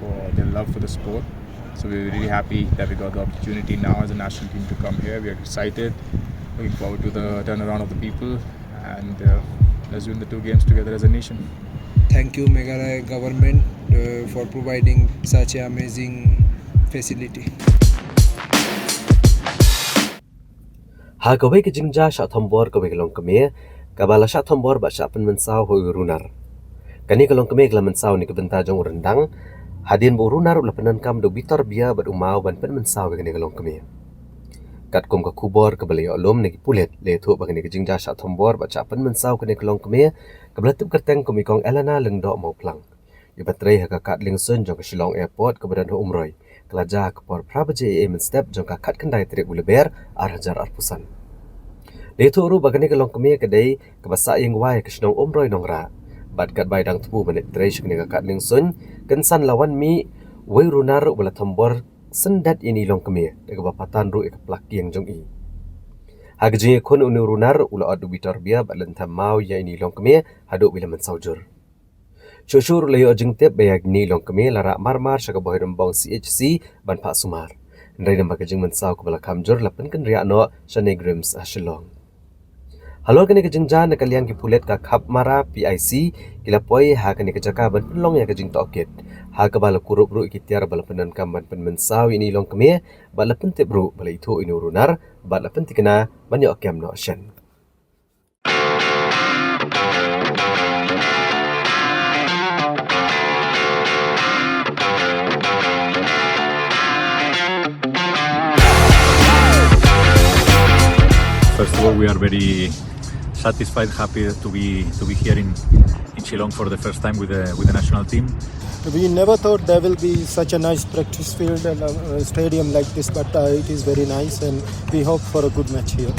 for their love for the sport. So we're really happy that we got the opportunity now as a national team to come here. We are excited, looking forward to the turnaround of the people, and let's win the 2 games together as a nation. Thank you Meghalaya government for providing such an amazing facility. Ha kawai ke Jingshah syak Thombor kawai ke Longkmie, kabala syak Thombor ba syak pen Mynsaw hoi Runar. Kani ke Longkmie ke Mynsaw ni ke benta jong rendang, hadin bo Runar ula penan kam do bitor bia bat umau ban pen Mynsaw ke kani ke Longkmie. Kat kum ke kubor ke beli olom ni pulet le thu ba kani ke Jingshah syak Thombor ba syak pen Mynsaw kani ke Longkmie, ke belatip kerteng kum ikong Elena leng dok mau plang. Yu batrei ha kat Liengsuin jong ke Shillong airport ke badan Umroi. Kelajar ke por prabaje step jong ka kat kendai trik buleber hajar arpusan. Letu uru bagani ke Longkmie kedai ke basa yang wai ke Shillong Umroi nongra. Bad kat baidang tupu menit trei shkni ka kat Liengsuin kensan lawan mi wei Runar bala Thombor sendat ini Longkmie de ke bapatan ru ke plak yang jong i. Hag jing kun unu Runar ula adu bitor bia balan tamau ya ini Longkmie hadu bila mensaujur. Syusyur layo jing tep bayag ni Longkmie lara marmar syaka boy rembong CHC ban Pak Sumar. Ndai namba ke jing mensaw ke bala kamjur lapen kan riak no NEIGRIHMS Shillong. Halo kini ke Jingshah na kalian ki pulet ka khap mara PIC kila poi ha kini ke jaka ban penlong ya ke jing tokit. Ha ke bala kurup ru ikitiar bala penan kam ban pen Mynsaw ini Longkmie bala pen tep ru bala itu ini Runar bala pen tikena ban yo kem no shen. First of all, we are very satisfied, happy to be here in Shillong for the first time with the national team. We never thought there will be such a nice practice field and a stadium like this, but it is very nice, and we hope for a good match here.